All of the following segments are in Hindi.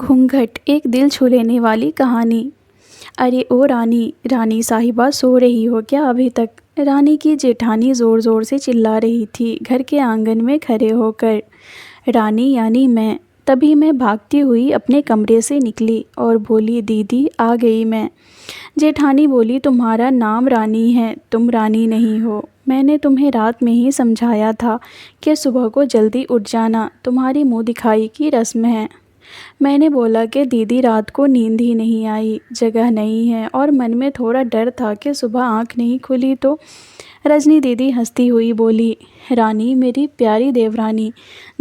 घूंघट एक दिल छू लेने वाली कहानी। अरे ओ रानी, रानी साहिबा सो रही हो क्या अभी तक? रानी की जेठानी ज़ोर ज़ोर से चिल्ला रही थी घर के आंगन में खड़े होकर। रानी यानी मैं। तभी मैं भागती हुई अपने कमरे से निकली और बोली, दीदी आ गई मैं। जेठानी बोली, तुम्हारा नाम रानी है, तुम रानी नहीं हो। मैंने तुम्हें रात में ही समझाया था कि सुबह को जल्दी उठ जाना, तुम्हारी मुँह दिखाई की रस्म है। मैंने बोला कि दीदी रात को नींद ही नहीं आई, जगह नहीं है और मन में थोड़ा डर था कि सुबह आँख नहीं खुली तो। रजनी दीदी हंसती हुई बोली, रानी मेरी प्यारी देवरानी,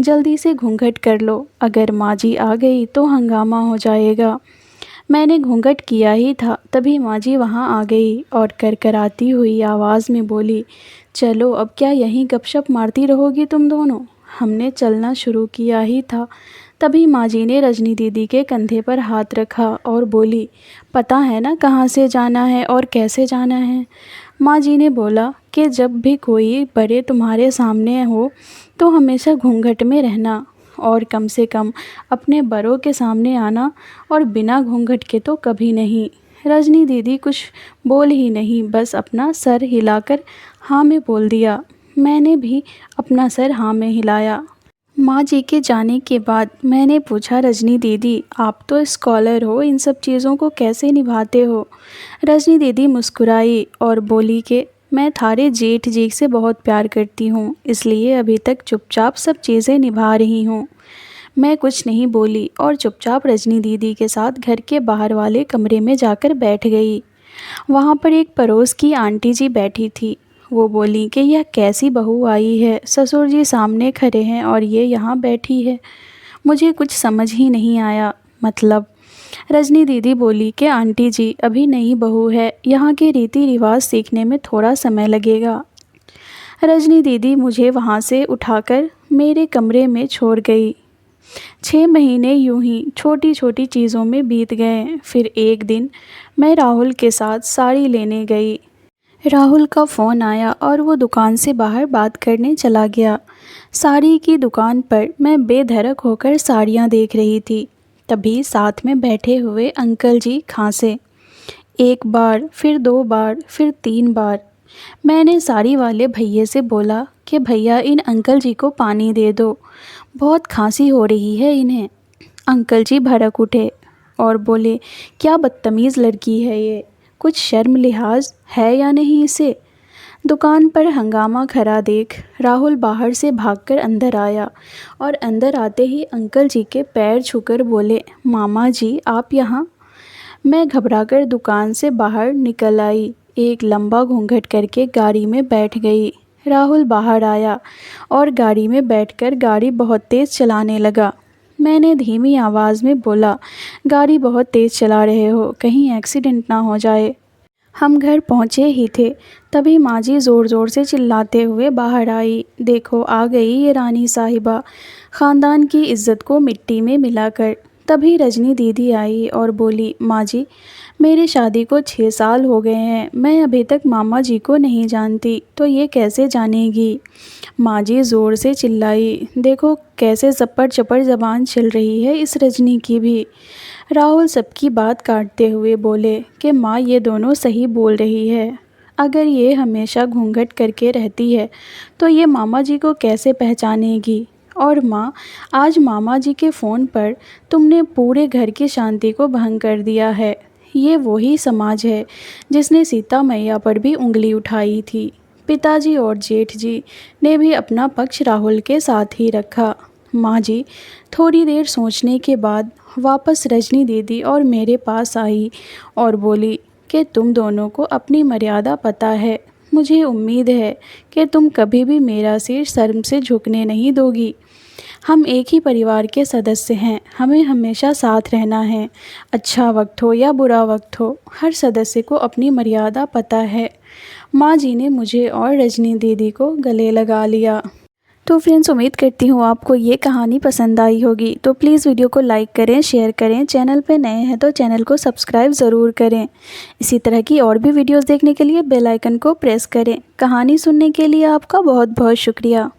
जल्दी से घूंघट कर लो, अगर माँ जी आ गई तो हंगामा हो जाएगा। मैंने घूंघट किया ही था तभी माँ जी वहाँ आ गई और करकराती हुई आवाज़ में बोली, चलो अब क्या यहीं गपशप मारती रहोगी तुम दोनों? हमने चलना शुरू किया ही था तभी माँ जी ने रजनी दीदी के कंधे पर हाथ रखा और बोली, पता है ना कहाँ से जाना है और कैसे जाना है? माँ जी ने बोला कि जब भी कोई बड़े तुम्हारे सामने हो तो हमेशा घूंघट में रहना और कम से कम अपने बड़ों के सामने आना और बिना घूंघट के तो कभी नहीं। रजनी दीदी कुछ बोल ही नहीं, बस अपना सर हिलाकर हाँ में बोल दिया। मैंने भी अपना सर हाँ में हिलाया। माँ जी के जाने के बाद मैंने पूछा, रजनी दीदी आप तो स्कॉलर हो, इन सब चीज़ों को कैसे निभाते हो? रजनी दीदी मुस्कुराई और बोली कि मैं थारे जेठ जी से बहुत प्यार करती हूँ, इसलिए अभी तक चुपचाप सब चीज़ें निभा रही हूँ। मैं कुछ नहीं बोली और चुपचाप रजनी दीदी के साथ घर के बाहर वाले कमरे में जाकर बैठ गई। वहाँ पर एक पड़ोस की आंटी जी बैठी थी। वो बोली कि यह कैसी बहू आई है, ससुर जी सामने खड़े हैं और ये यहाँ बैठी है। मुझे कुछ समझ ही नहीं आया। मतलब? रजनी दीदी बोली कि आंटी जी अभी नई बहू है, यहाँ के रीति रिवाज सीखने में थोड़ा समय लगेगा। रजनी दीदी मुझे वहाँ से उठाकर मेरे कमरे में छोड़ गई। 6 महीने यूं ही छोटी छोटी चीज़ों में बीत गए। फिर एक दिन मैं राहुल के साथ साड़ी लेने गई। राहुल का फ़ोन आया और वो दुकान से बाहर बात करने चला गया। साड़ी की दुकान पर मैं बेधड़क होकर साड़ियाँ देख रही थी। तभी साथ में बैठे हुए अंकल जी खांसे। 1 बार, फिर 2 बार, फिर 3 बार। मैंने साड़ी वाले भैया से बोला कि भैया इन अंकल जी को पानी दे दो, बहुत खांसी हो रही है इन्हें। अंकल जी भड़क उठे और बोले, क्या बदतमीज़ लड़की है ये, कुछ शर्म लिहाज है या नहीं इसे? दुकान पर हंगामा खड़ा देख राहुल बाहर से भागकर अंदर आया और अंदर आते ही अंकल जी के पैर छूकर बोले, मामा जी आप यहाँ? मैं घबराकर दुकान से बाहर निकल आई, एक लंबा घूंघट करके गाड़ी में बैठ गई। राहुल बाहर आया और गाड़ी में बैठकर गाड़ी बहुत तेज़ चलाने लगा। मैंने धीमी आवाज़ में बोला, गाड़ी बहुत तेज़ चला रहे हो, कहीं एक्सीडेंट ना हो जाए। हम घर पहुँचे ही थे तभी माँ जी ज़ोर ज़ोर से चिल्लाते हुए बाहर आई, देखो आ गई ये रानी साहिबा, ख़ानदान की इज़्ज़त को मिट्टी में मिलाकर। तभी रजनी दीदी आई और बोली, माँ जी मेरी शादी को 6 साल हो गए हैं, मैं अभी तक मामा जी को नहीं जानती, तो ये कैसे जानेगी? माँ जी ज़ोर से चिल्लाई, देखो कैसे चप्पड़ चप्पड़ ज़बान छिल रही है इस रजनी की भी। राहुल सबकी बात काटते हुए बोले कि माँ ये दोनों सही बोल रही है, अगर ये हमेशा घूंघट करके रहती है तो ये मामा जी को कैसे पहचानेगी? और माँ आज मामा जी के फ़ोन पर तुमने पूरे घर की शांति को भंग कर दिया है। ये वही समाज है जिसने सीता मैया पर भी उंगली उठाई थी। पिताजी और जेठ जी ने भी अपना पक्ष राहुल के साथ ही रखा। माँ जी थोड़ी देर सोचने के बाद वापस रजनी दीदी और मेरे पास आई और बोली कि तुम दोनों को अपनी मर्यादा पता है, मुझे उम्मीद है कि तुम कभी भी मेरा सिर शर्म से झुकने नहीं दोगी। हम एक ही परिवार के सदस्य हैं, हमें हमेशा साथ रहना है, अच्छा वक्त हो या बुरा वक्त हो, हर सदस्य को अपनी मर्यादा पता है। माँ जी ने मुझे और रजनी दीदी को गले लगा लिया। तो फ्रेंड्स उम्मीद करती हूँ आपको ये कहानी पसंद आई होगी, तो प्लीज़ वीडियो को लाइक करें, शेयर करें, चैनल पे नए हैं तो चैनल को सब्सक्राइब ज़रूर करें। इसी तरह की और भी वीडियोस देखने के लिए बेल आइकन को प्रेस करें। कहानी सुनने के लिए आपका बहुत बहुत शुक्रिया।